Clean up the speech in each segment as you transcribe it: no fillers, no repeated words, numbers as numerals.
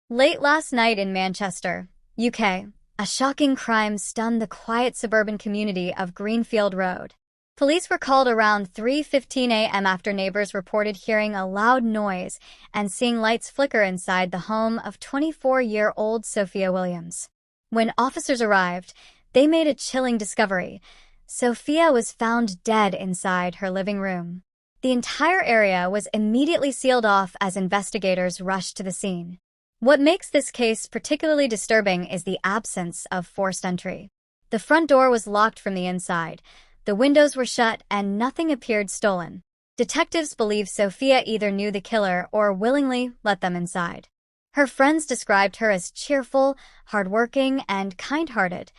Late last night in Manchester, UK, a shocking crime stunned the quiet suburban community of Greenfield Road. Police were called around 3:15 a.m. after neighbors reported hearing a loud noise and seeing lights flicker inside the home of 24-year-old Sophia Williams. When officers arrived, they made a chilling discovery. Sophia was found dead inside her living room. The entire area was immediately sealed off as investigators rushed to the scene. What makes this case particularly disturbing is the absence of forced entry. The front door was locked from the inside, the windows were shut, and nothing appeared stolen. Detectives believe Sophia either knew the killer or willingly let them inside. Her friends described her as cheerful, hardworking, and kind-hearted,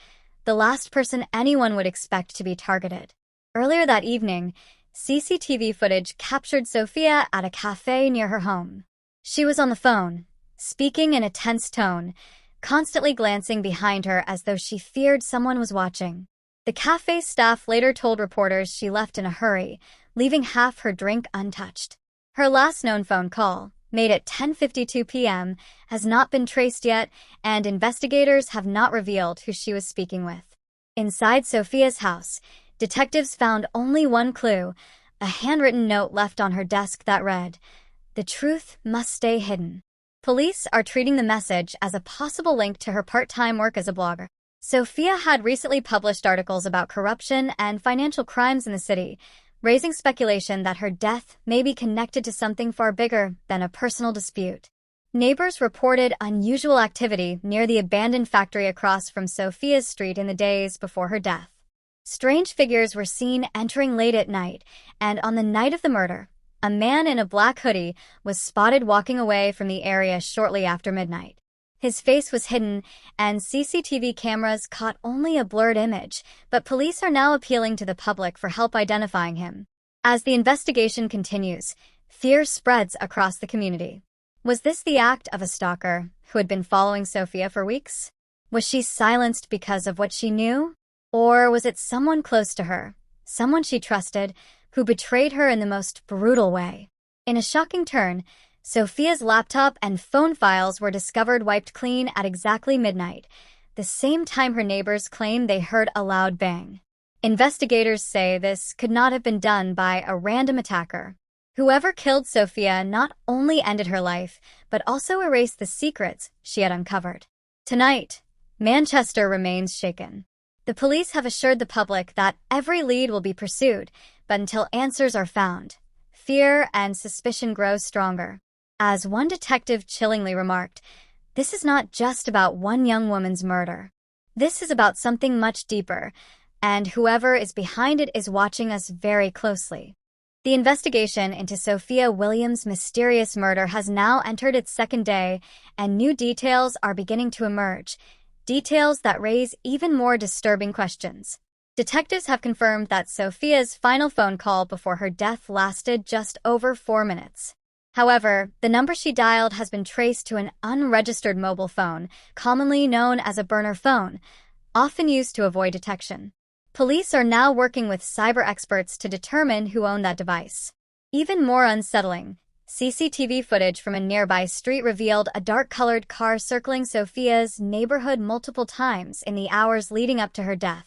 the last person anyone would expect to be targeted. Earlier that evening, CCTV footage captured Sophia at a cafe near her home. She was on the phone, speaking in a tense tone, constantly glancing behind her as though she feared someone was watching. The cafe staff later told reporters she left in a hurry, leaving half her drink untouched. Her last known phone call, made at 10:52 p.m., has not been traced yet, and investigators have not revealed who she was speaking with. Inside Sophia's house, detectives found only one clue, a handwritten note left on her desk that read, "The truth must stay hidden." Police are treating the message as a possible link to her part-time work as a blogger. Sophia had recently published articles about corruption and financial crimes in the city, raising speculation that her death may be connected to something far bigger than a personal dispute. Neighbors reported unusual activity near the abandoned factory across from Sophia's street in the days before her death. Strange figures were seen entering late at night, and on the night of the murder, a man in a black hoodie was spotted walking away from the area shortly after midnight. His face was hidden, and CCTV cameras caught only a blurred image, but police are now appealing to the public for help identifying him. As the investigation continues, fear spreads across the community. Was this the act of a stalker who had been following Sophia for weeks? Was she silenced because of what she knew? Or was it someone close to her, someone she trusted, who betrayed her in the most brutal way? In a shocking turn, Sophia's laptop and phone files were discovered wiped clean at exactly midnight, the same time her neighbors claimed they heard a loud bang. Investigators say this could not have been done by a random attacker. Whoever killed Sophia not only ended her life, but also erased the secrets she had uncovered. Tonight, Manchester remains shaken. The police have assured the public that every lead will be pursued, but until answers are found, fear and suspicion grow stronger. As one detective chillingly remarked, "This is not just about one young woman's murder. This is about something much deeper, and whoever is behind it is watching us very closely." The investigation into Sophia Williams' mysterious murder has now entered its second day, and new details are beginning to emerge, details that raise even more disturbing questions. Detectives have confirmed that Sophia's final phone call before her death lasted just over 4 minutes. However, the number she dialed has been traced to an unregistered mobile phone, commonly known as a burner phone, often used to avoid detection. Police are now working with cyber experts to determine who owned that device. Even more unsettling, CCTV footage from a nearby street revealed a dark-colored car circling Sophia's neighborhood multiple times in the hours leading up to her death.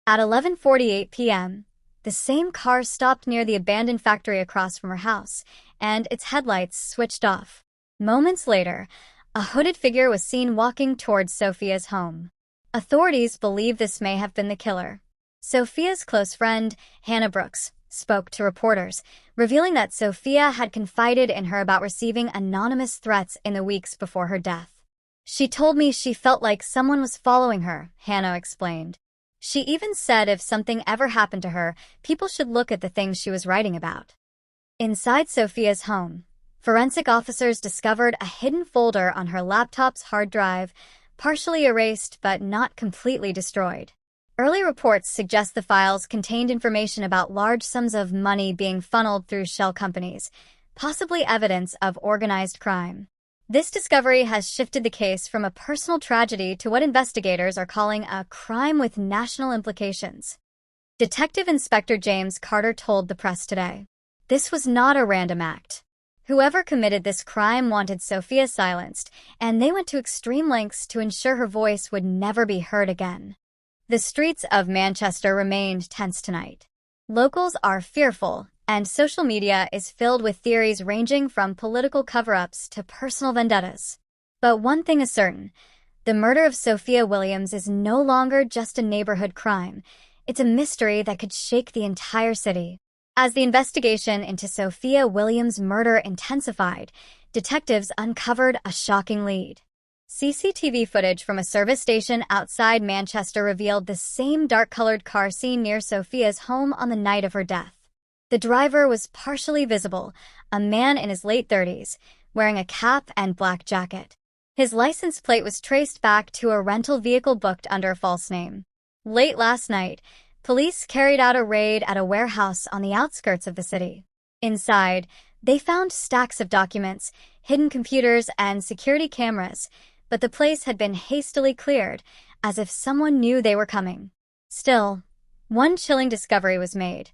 At 11:48 p.m., the same car stopped near the abandoned factory across from her house, and its headlights switched off. Moments later, a hooded figure was seen walking towards Sophia's home. Authorities believe this may have been the killer. Sophia's close friend, Hannah Brooks, spoke to reporters, revealing that Sophia had confided in her about receiving anonymous threats in the weeks before her death. "She told me she felt like someone was following her," Hannah explained. "She even said if something ever happened to her, people should look at the things she was writing about." Inside Sophia's home, forensic officers discovered a hidden folder on her laptop's hard drive, partially erased but not completely destroyed. Early reports suggest the files contained information about large sums of money being funneled through shell companies, possibly evidence of organized crime. This discovery has shifted the case from a personal tragedy to what investigators are calling a crime with national implications. Detective Inspector James Carter told the press today, "This was not a random act. Whoever committed this crime wanted Sophia silenced, and they went to extreme lengths to ensure her voice would never be heard again. The streets of Manchester remained tense tonight. Locals are fearful, and social media is filled with theories ranging from political cover-ups to personal vendettas. But one thing is certain: the murder of Sophia Williams is no longer just a neighborhood crime. It's a mystery that could shake the entire city. As the investigation into Sophia Williams' murder intensified, detectives uncovered a shocking lead. CCTV footage from a service station outside Manchester revealed the same dark-colored car seen near Sophia's home on the night of her death. The driver was partially visible, a man in his late 30s, wearing a cap and black jacket. His license plate was traced back to a rental vehicle booked under a false name. Late last night, police carried out a raid at a warehouse on the outskirts of the city. Inside, they found stacks of documents, hidden computers, and security cameras, but the place had been hastily cleared, as if someone knew they were coming. Still, one chilling discovery was made: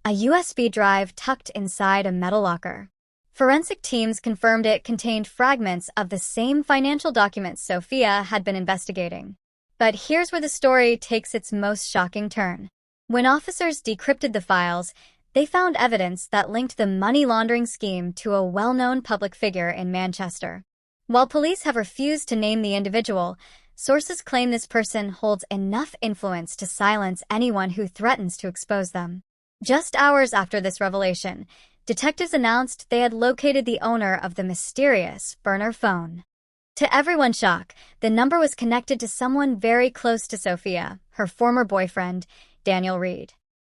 a USB drive tucked inside a metal locker. Forensic teams confirmed it contained fragments of the same financial documents Sophia had been investigating. But here's where the story takes its most shocking turn. When officers decrypted the files, they found evidence that linked the money laundering scheme to a well-known public figure in Manchester. While police have refused to name the individual, sources claim this person holds enough influence to silence anyone who threatens to expose them. Just hours after this revelation, detectives announced they had located the owner of the mysterious burner phone. To everyone's shock, the number was connected to someone very close to Sophia, her former boyfriend, Daniel Reed.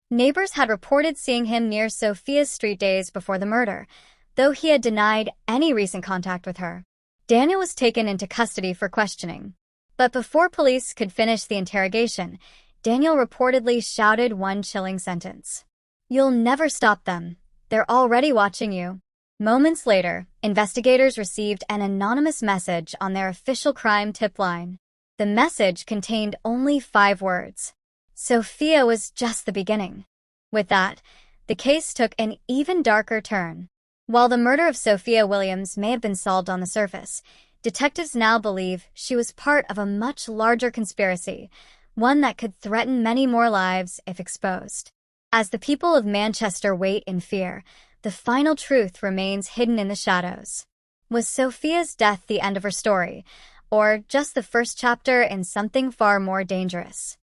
Neighbors had reported seeing him near Sophia's street days before the murder, though he had denied any recent contact with her. Daniel was taken into custody for questioning. But before police could finish the interrogation, Daniel reportedly shouted one chilling sentence: "You'll never stop them. They're already watching you." Moments later, investigators received an anonymous message on their official crime tip line. The message contained only 5 words: "Sophia was just the beginning." With that, the case took an even darker turn. While the murder of Sophia Williams may have been solved on the surface, detectives now believe she was part of a much larger conspiracy, one that could threaten many more lives if exposed. As the people of Manchester wait in fear, the final truth remains hidden in the shadows. Was Sophia's death the end of her story, or just the first chapter in something far more dangerous?